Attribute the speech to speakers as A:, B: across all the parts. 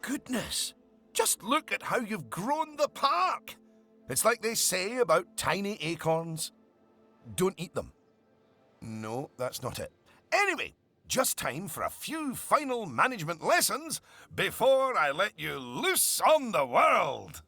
A: goodness. Just look at how you've grown the park. It's like they say about tiny acorns. Don't eat them. No, that's not it. Anyway, just time for a few final management lessons before I let you loose on the world.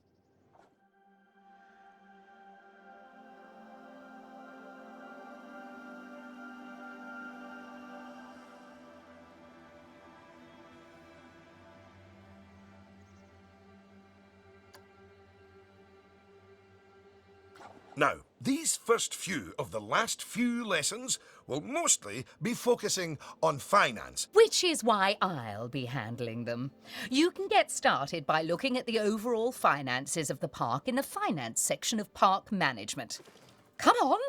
A: Now, these first few of the last few lessons will mostly be focusing on finance.
B: Which is why I'll be handling them. You can get started by looking at the overall finances of the park in the finance section of park management. Come on,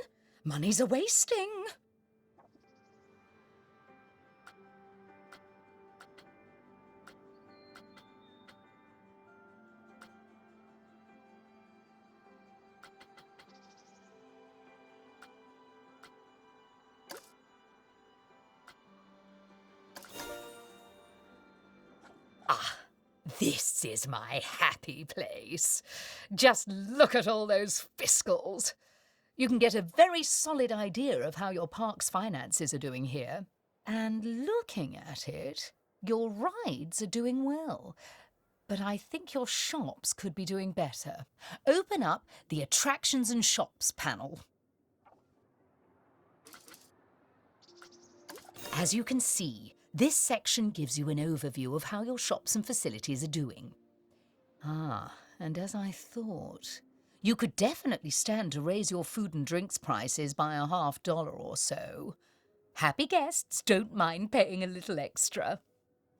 B: money's a-wasting. This is my happy place. Just look at all those fiscals. You can get a very solid idea of how your park's finances are doing here. And looking at it, your rides are doing well. But I think your shops could be doing better. Open up the Attractions and Shops panel. As you can see, this section gives you an overview of how your shops and facilities are doing. And as I thought, you could definitely stand to raise your food and drinks prices by $50 or so. Happy guests don't mind paying a little extra.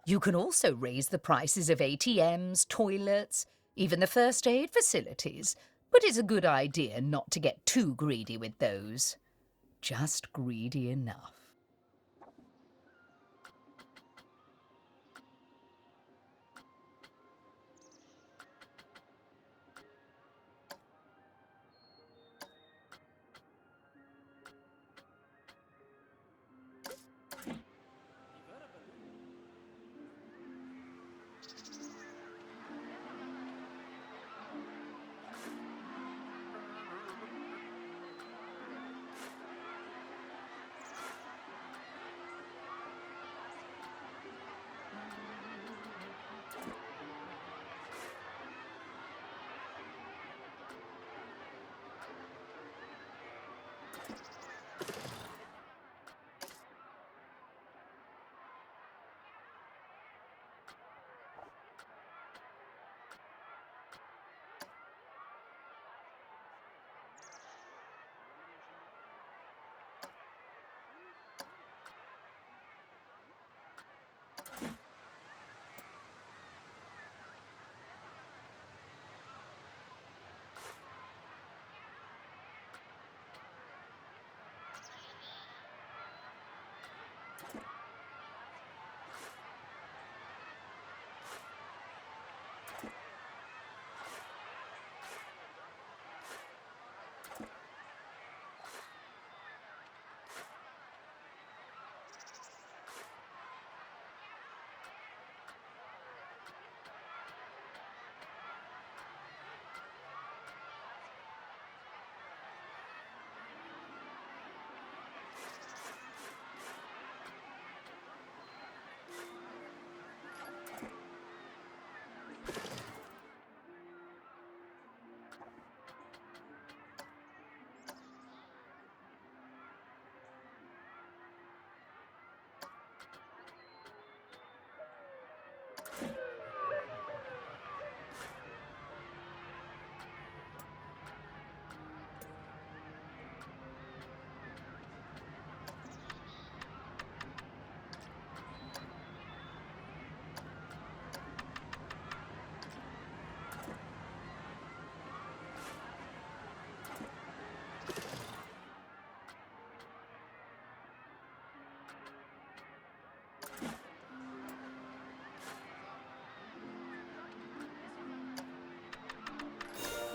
B: You can also raise the prices of ATMs, toilets, even the first aid facilities, but it's a good idea not to get too greedy with those. Just greedy enough.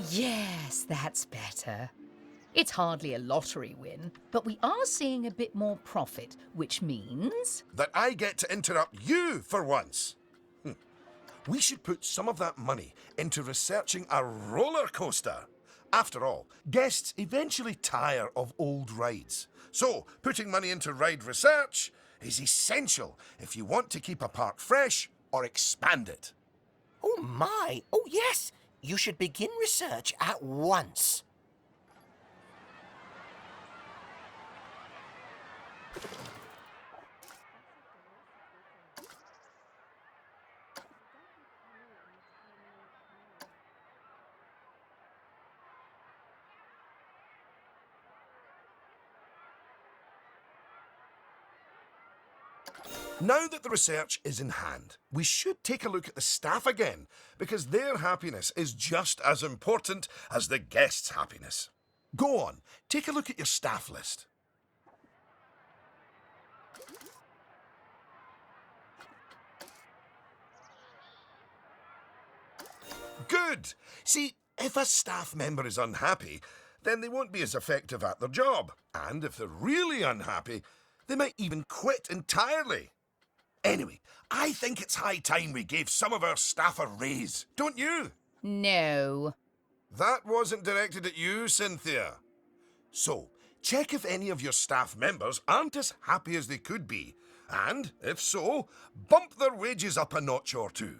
B: Yes, that's better. It's hardly a lottery win, but we are seeing a bit more profit, which means...
A: that I get to interrupt you for once. we should put some of that money into researching a roller coaster. After all, guests eventually tire of old rides. So, putting money into ride research is essential if you want to keep a park fresh or expand it.
C: Oh my! Oh yes! You should begin research at once.
A: Now that the research is in hand, we should take a look at the staff again, because their happiness is just as important as the guests' happiness. Go on, take a look at your staff list. Good! See, if a staff member is unhappy, then they won't be as effective at their job. And if they're really unhappy, they might even quit entirely. Anyway, I think it's high time we gave some of our staff a raise, don't you?
B: No.
A: That wasn't directed at you, Cynthia. So, check if any of your staff members aren't as happy as they could be. And, if so, bump their wages up a notch or two.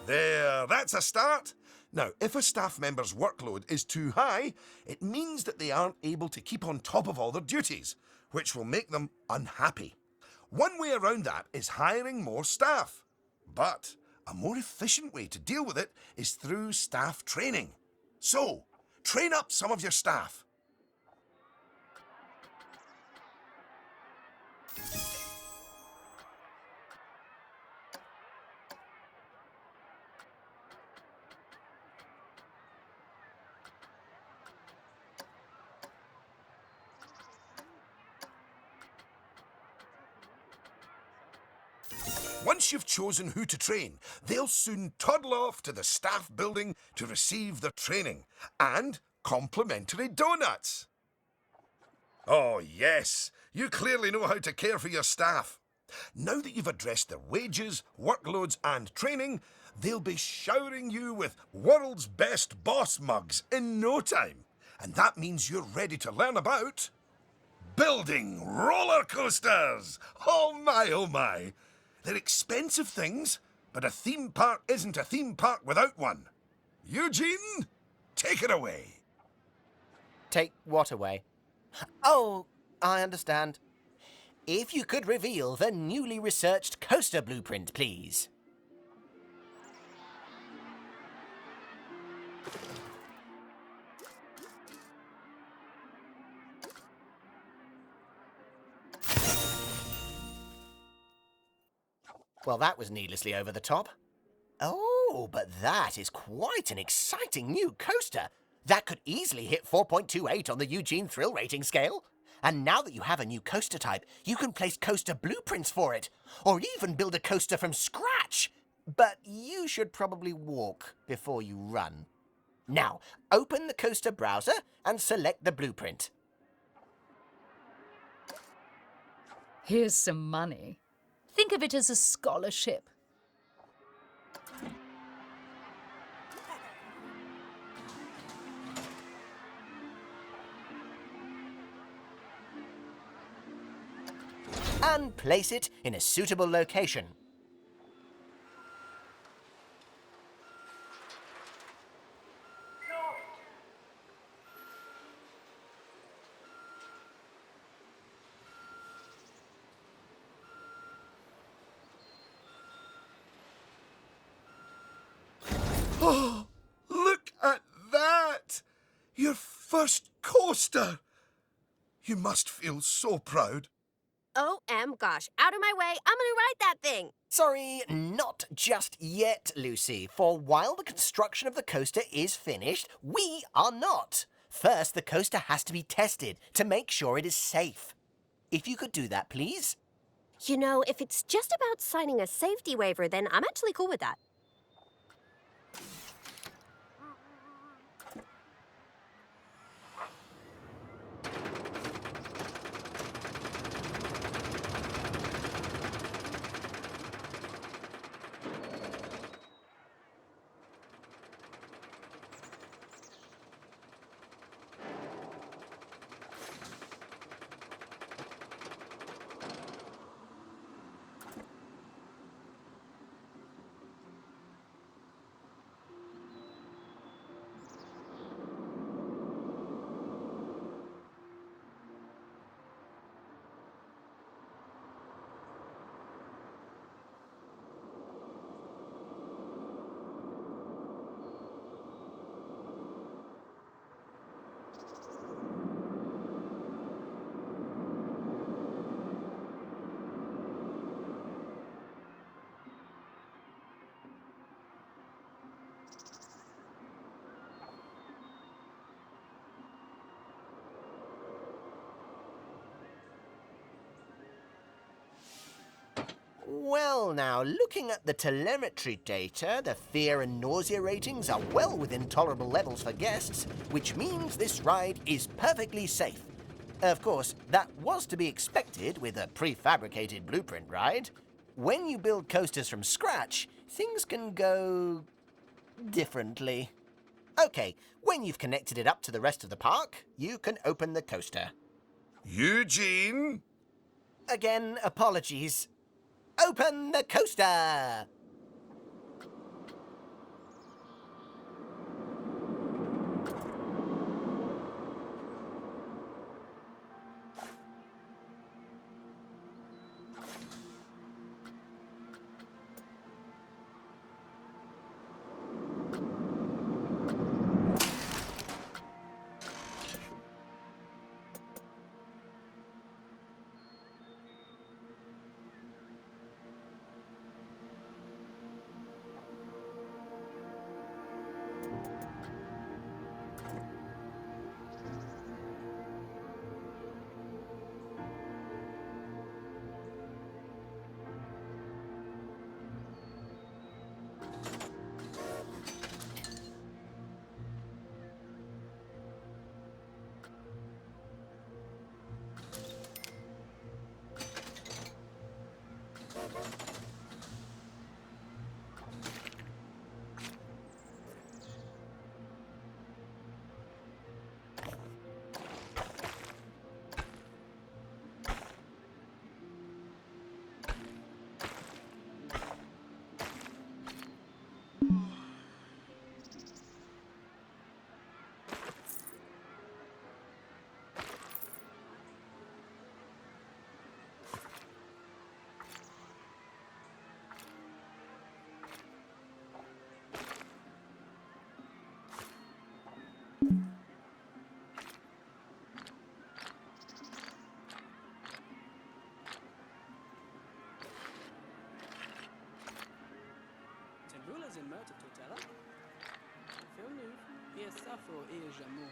A: There, that's a start. Now, if a staff member's workload is too high, it means that they aren't able to keep on top of all their duties, which will make them unhappy. One way around that is hiring more staff. But a more efficient way to deal with it is through staff training. So, train up some of your staff. Once you've chosen who to train, they'll soon toddle off to the staff building to receive their training and complimentary donuts. Oh yes, you clearly know how to care for your staff. Now that you've addressed their wages, workloads and training, they'll be showering you with world's best boss mugs in no time. And that means you're ready to learn about building roller coasters. Oh my, oh my. They're expensive things, but a theme park isn't a theme park without one. Eugene, take it away.
C: Take what away? Oh, I understand. If you could reveal the newly researched coaster blueprint, please. Well, that was needlessly over the top. Oh, but that is quite an exciting new coaster. That could easily hit 4.28 on the Eugene Thrill Rating scale. And now that you have a new coaster type, you can place coaster blueprints for it, or even build a coaster from scratch. But you should probably walk before you run. Now, open the coaster browser and select the blueprint.
B: Here's some money. Think of it as a scholarship.
C: And place it in a suitable location.
A: Oh, look at first coaster! You must feel so proud.
D: Gosh, out of my way, I'm gonna ride that thing.
C: Sorry, not just yet, Lucy. For while the construction of the coaster is finished, we are not. First, the coaster has to be tested to make sure it is safe. If you could do that, please.
D: You know, if it's just about signing a safety waiver, then I'm actually cool with that.
C: Well now, looking at the telemetry data, the fear and nausea ratings are well within tolerable levels for guests, which means this ride is perfectly safe. Of course, that was to be expected with a prefabricated blueprint ride. When you build coasters from scratch, things can go differently. Okay, when you've connected it up to the rest of the park, you can open the coaster.
A: Eugene?
C: Again, apologies. Open the coaster!
E: Tem rulas in Murta tutela? Veel nu, hier safo e jamu.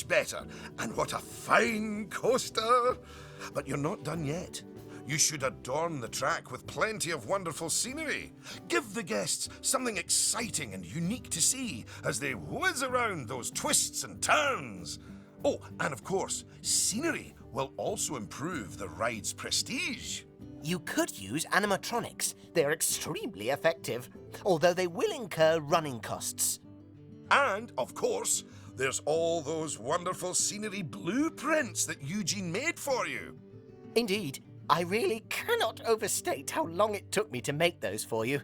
A: much better. And what a fine coaster! But you're not done yet. You should adorn the track with plenty of wonderful scenery. Give the guests something exciting and unique to see as they whiz around those twists and turns. Oh, and of course, scenery will also improve the ride's prestige.
C: You could use animatronics. They're extremely effective, although they will incur running costs.
A: And, of course, there's all those wonderful scenery blueprints that Eugene made for you.
C: Indeed, I really cannot overstate how long it took me to make those for you.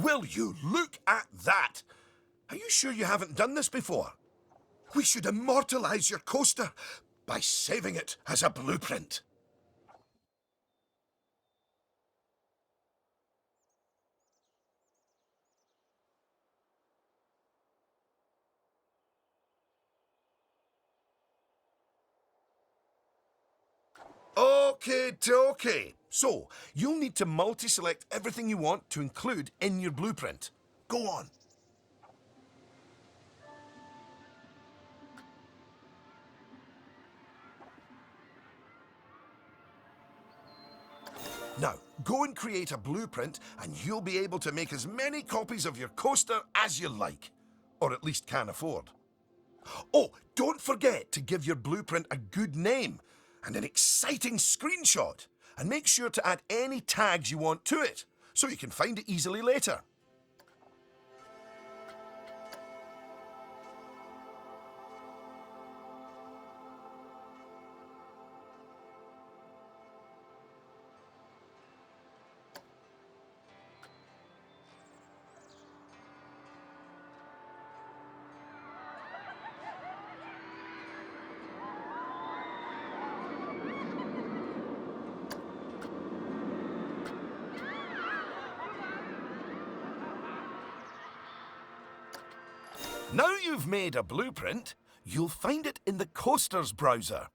A: Will you look at that? Are you sure you haven't done this before? We should immortalize your coaster by saving it as a blueprint. Okay. So, you'll need to multi-select everything you want to include in your blueprint. Go on. Now, go and create a blueprint and you'll be able to make as many copies of your coaster as you like. Or at least can afford. Oh, don't forget to give your blueprint a good name and an exciting screenshot. And make sure to add any tags you want to it, so you can find it easily later. Now you've made a blueprint, you'll find it in the Coasters browser.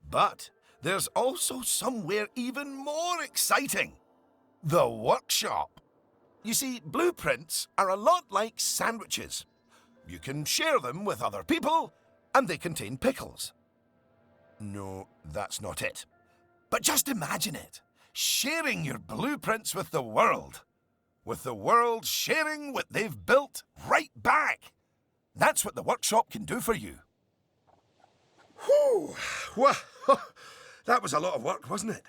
A: But there's also somewhere even more exciting. The workshop. You see, blueprints are a lot like sandwiches. You can share them with other people, and they contain pickles. No, that's not it. But just imagine it. Sharing your blueprints with the world. With the world sharing what they've built right back. That's what the workshop can do for you. Whew! Well, that was a lot of work, wasn't it?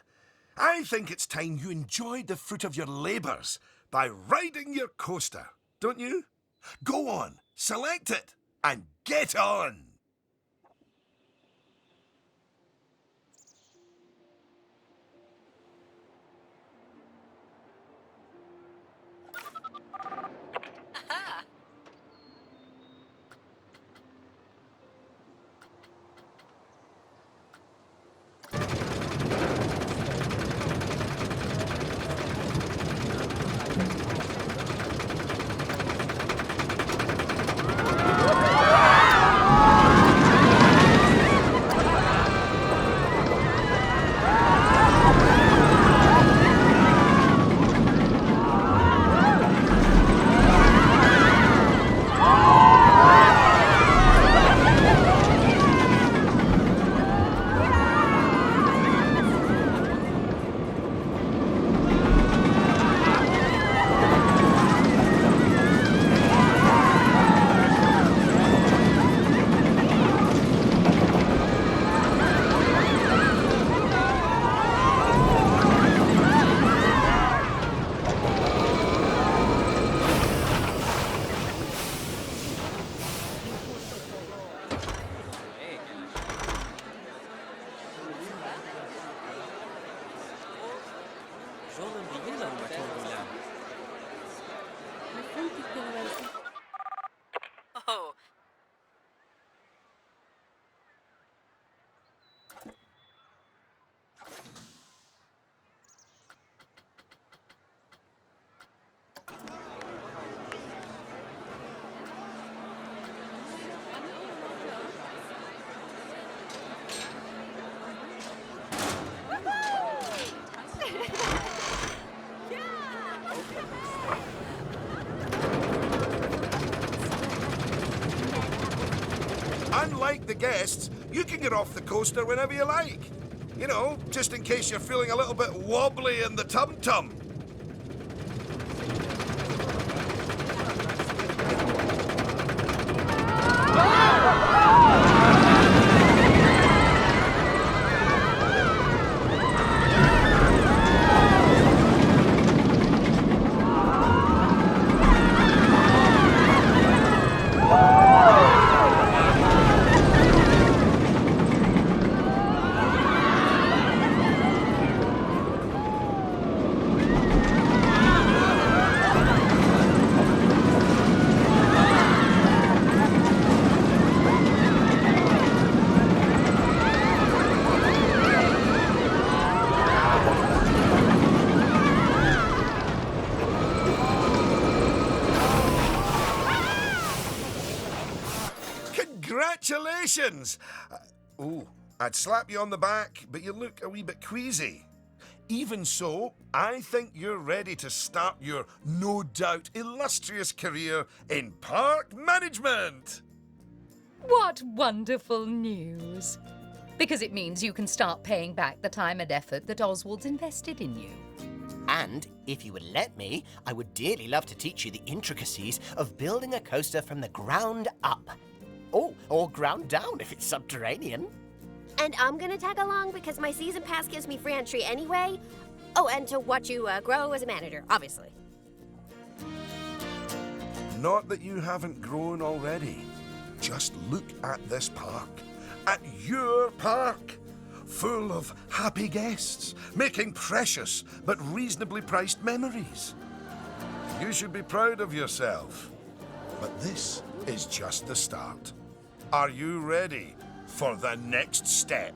A: I think it's time you enjoyed the fruit of your labours by riding your coaster, don't you? Go on, select it, and get on!
E: شغل بيجينا المكان هنا.
F: Oh,
A: Unlike the guests, you can get off the coaster whenever you like. You know, just in case you're feeling a little bit wobbly in the tum-tum. Congratulations! I'd slap you on the back, but you look a wee bit queasy. Even so, I think you're ready to start your no doubt illustrious career in park management.
B: What wonderful news! Because it means you can start paying back the time and effort that Oswald's invested in you.
C: And if you would let me, I would dearly love to teach you the intricacies of building a coaster from the ground up. Oh, or ground down if it's subterranean.
D: And I'm gonna tag along because my season pass gives me free entry anyway. Oh, and to watch you grow as a manager, obviously.
A: Not that you haven't grown already. Just look at this park. At your park. Full of happy guests, making precious but reasonably priced memories. You should be proud of yourself. But this is just the start. Are you ready for the next step?